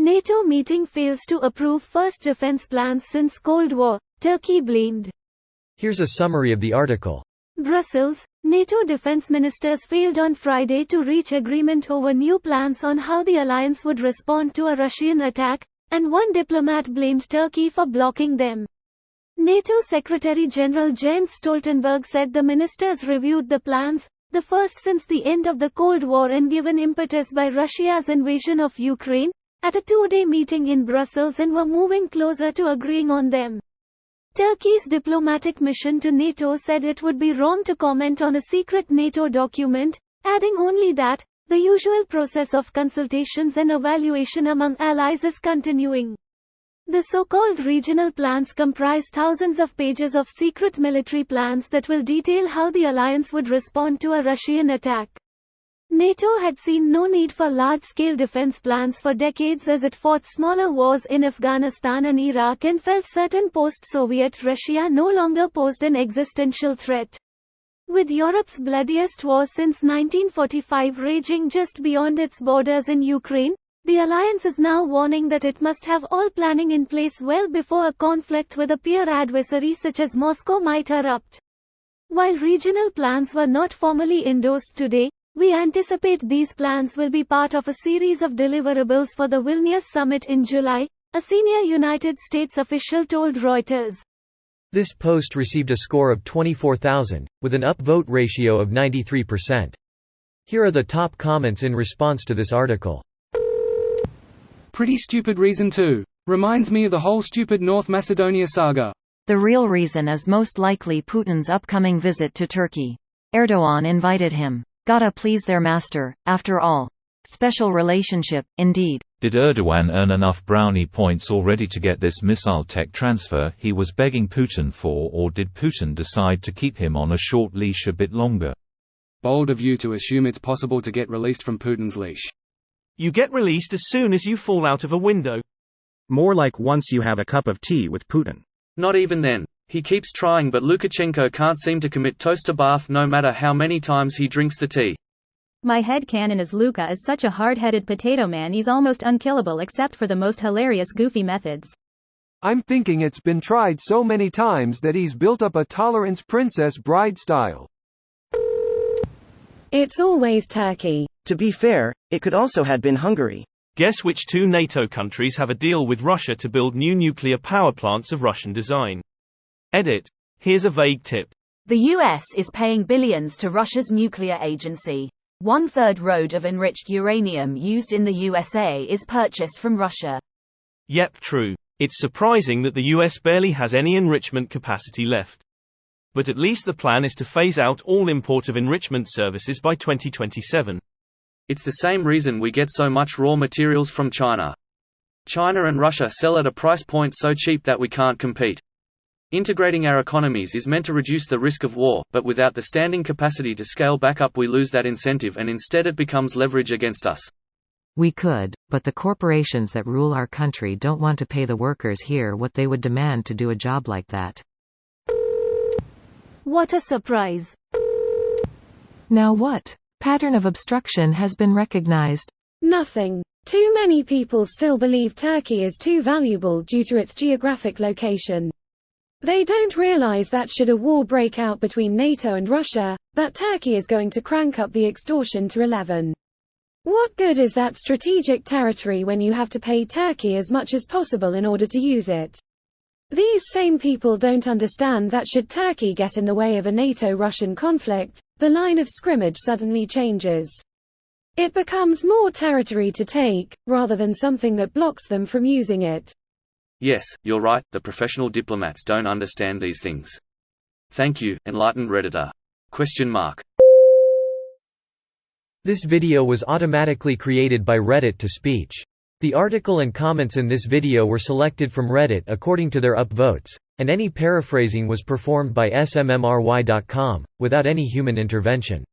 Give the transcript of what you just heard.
NATO meeting fails to approve first defense plans since Cold War, Turkey blamed. Here's a summary of the article. Brussels, NATO defense ministers failed on Friday to reach agreement over new plans on how the alliance would respond to a Russian attack, and one diplomat blamed Turkey for blocking them. NATO Secretary-General Jens Stoltenberg said the ministers reviewed the plans, the first since the end of the Cold War and given impetus by Russia's invasion of Ukraine, at a two-day meeting in Brussels and were moving closer to agreeing on them. Turkey's diplomatic mission to NATO said it would be wrong to comment on a secret NATO document, adding only that, the usual process of consultations and evaluation among allies is continuing. The so-called regional plans comprise thousands of pages of secret military plans that will detail how the alliance would respond to a Russian attack. NATO had seen no need for large-scale defense plans for decades as it fought smaller wars in Afghanistan and Iraq and felt certain post-Soviet Russia no longer posed an existential threat. With Europe's bloodiest war since 1945 raging just beyond its borders in Ukraine, the alliance is now warning that it must have all planning in place well before a conflict with a peer adversary such as Moscow might erupt. While regional plans were not formally endorsed today, we anticipate these plans will be part of a series of deliverables for the Vilnius summit in July, a senior United States official told Reuters. This post received a score of 24,000, with an upvote ratio of 93%. Here are the top comments in response to this article. Pretty stupid reason too. Reminds me of the whole stupid North Macedonia saga. The real reason is most likely Putin's upcoming visit to Turkey. Erdogan invited him. Gotta please their master, after all. Special relationship, indeed. Did Erdogan earn enough brownie points already to get this missile tech transfer he was begging Putin for, or did Putin decide to keep him on a short leash a bit longer? Bold of you to assume it's possible to get released from Putin's leash. You get released as soon as you fall out of a window. More like once you have a cup of tea with Putin. Not even then. He keeps trying, but Lukashenko can't seem to commit toaster bath no matter how many times he drinks the tea. My headcanon is Luka is such a hard-headed potato man he's almost unkillable except for the most hilarious goofy methods. I'm thinking it's been tried so many times that he's built up a tolerance Princess Bride style. It's always Turkey. To be fair, it could also have been Hungary. Guess which two NATO countries have a deal with Russia to build new nuclear power plants of Russian design? Edit. Here's a vague tip. The US is paying billions to Russia's nuclear agency. 1/3 road of enriched uranium used in the USA is purchased from Russia. Yep, true. It's surprising that the US barely has any enrichment capacity left. But at least the plan is to phase out all import of enrichment services by 2027. It's the same reason we get so much raw materials from China. China and Russia sell at a price point so cheap that we can't compete. Integrating our economies is meant to reduce the risk of war, but without the standing capacity to scale back up we lose that incentive and instead it becomes leverage against us. We could, but the corporations that rule our country don't want to pay the workers here what they would demand to do a job like that. What a surprise. Now what? Pattern of obstruction has been recognized. Nothing. Too many people still believe Turkey is too valuable due to its geographic location. They don't realize that should a war break out between NATO and Russia, that Turkey is going to crank up the extortion to 11. What good is that strategic territory when you have to pay Turkey as much as possible in order to use it? These same people don't understand that should Turkey get in the way of a NATO-Russian conflict, the line of scrimmage suddenly changes. It becomes more territory to take, rather than something that blocks them from using it. Yes, you're right, the professional diplomats don't understand these things. Thank you, enlightened Redditor. ? This video was automatically created by Reddit to speech. The article and comments in this video were selected from Reddit according to their upvotes, and any paraphrasing was performed by smmry.com, without any human intervention.